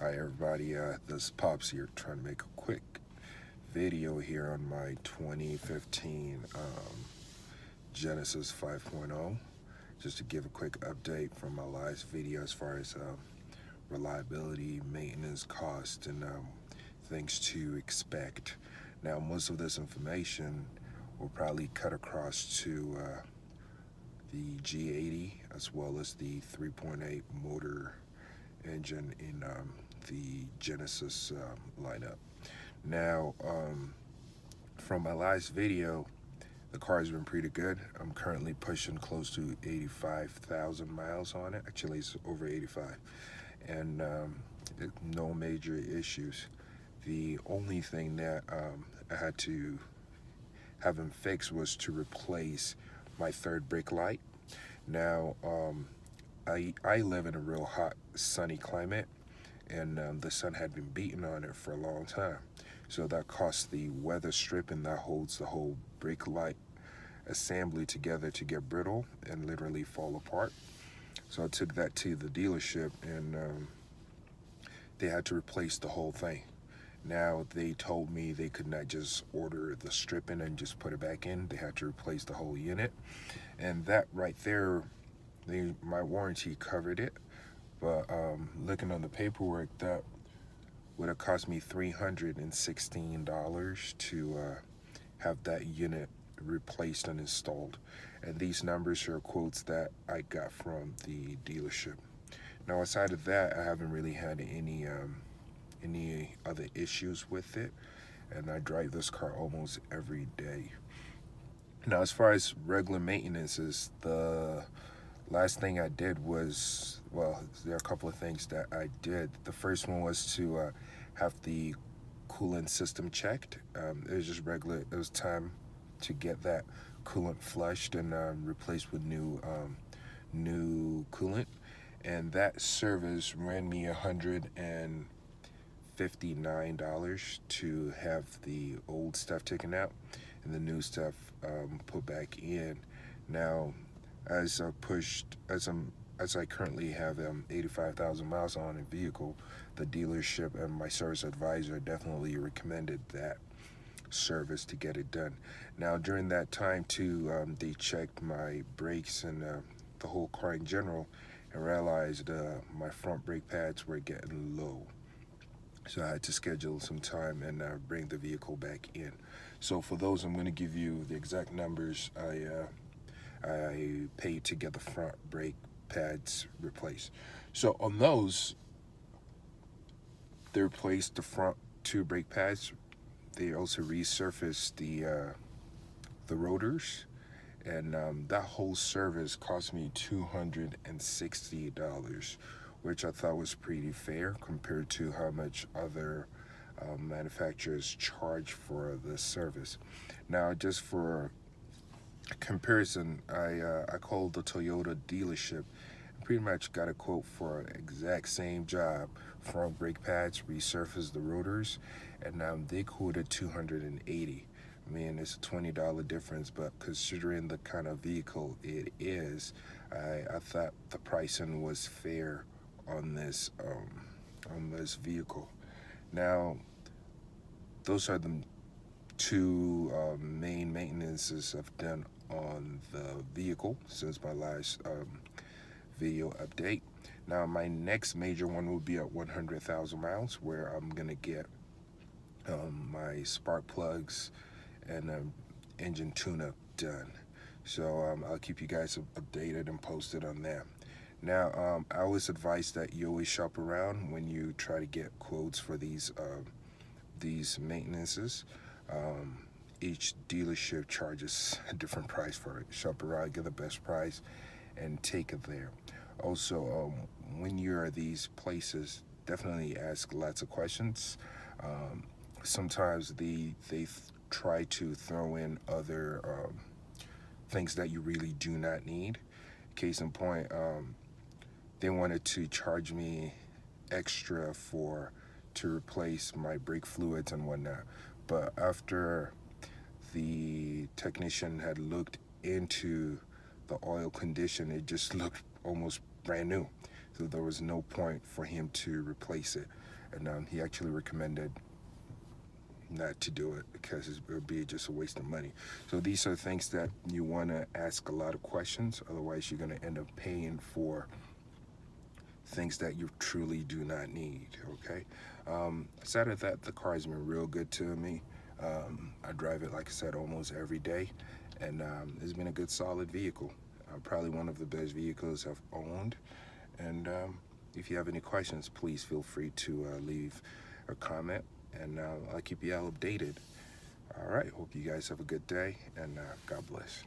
Hi everybody, this Pops here trying to make a quick video here on my 2015 Genesis 5.0, just to give a quick update from my last video as far as reliability, maintenance, cost, and things to expect. Now most of this information will probably cut across to the G80 as well as the 3.8 motor engine in the Genesis lineup. Now, from my last video, the car has been pretty good. I'm currently pushing close to 85,000 miles on it. Actually, it's over 85, and no major issues. The only thing that I had to have him fix was to replace my third brake light. Now, I live in a real hot, sunny climate, and the sun had been beating on it for a long time. So that caused the weather stripping that holds the whole brake light assembly together to get brittle and literally fall apart. So I took that to the dealership, and they had to replace the whole thing. Now they told me they could not just order the stripping and just put it back in. They had to replace the whole unit, and that right there, my warranty covered it. But looking on the paperwork, that would have cost me $316 to have that unit replaced and installed. And these numbers are quotes that I got from the dealership. Now, aside of that, I haven't really had any other issues with it, and I drive this car almost every day. Now, as far as regular maintenance is, the last thing I did was, well, there are a couple of things that I did. The first one was to have the coolant system checked. It was just regular. It was time to get that coolant flushed and replaced with new coolant. And that service ran me $159 to have the old stuff taken out and the new stuff put back in. Now, as I currently have 85,000 miles on a vehicle, the dealership and my service advisor definitely recommended that service to get it done. Now, during that time too, they checked my brakes and the whole car in general, and realized my front brake pads were getting low. So I had to schedule some time and bring the vehicle back in. So for those, I'm going to give you the exact numbers I paid to get the front brake pads replaced. So on those, they replaced the front two brake pads. They also resurfaced the rotors, and that whole service cost me $260, which I thought was pretty fair compared to how much other manufacturers charge for this service. Now, just for comparison, I called the Toyota dealership and pretty much got a quote for an exact same job: front brake pads, resurface the rotors, and they quoted $280. I mean, it's a $20 difference, but considering the kind of vehicle it is, I thought the pricing was fair on this vehicle. Now, those are the two main maintenances I've done on the vehicle since my last video update. Now, my next major one will be at 100,000 miles, where I'm gonna get my spark plugs and engine tune-up done. So I'll keep you guys updated and posted on that. Now, I always advise that you always shop around when you try to get quotes for these maintenances. Each dealership charges a different price for it. Shop around, get the best price, and take it there. Also, when you're at these places, definitely ask lots of questions. Sometimes they try to throw in other things that you really do not need. Case in point, they wanted to charge me extra to replace my brake fluids and whatnot, but after the technician had looked into the oil condition, it just looked almost brand new. So there was no point for him to replace it. and he actually recommended not to do it because it would be just a waste of money. So these are things that you want to ask a lot of questions, otherwise you're going to end up paying for things that you truly do not need. Okay, aside of that, the car has been real good to me. I drive it, like I said, almost every day, and it's been a good solid vehicle. Probably one of the best vehicles I've owned. And if you have any questions, please feel free to leave a comment, and I'll keep you all updated. All right, hope you guys have a good day, and God bless.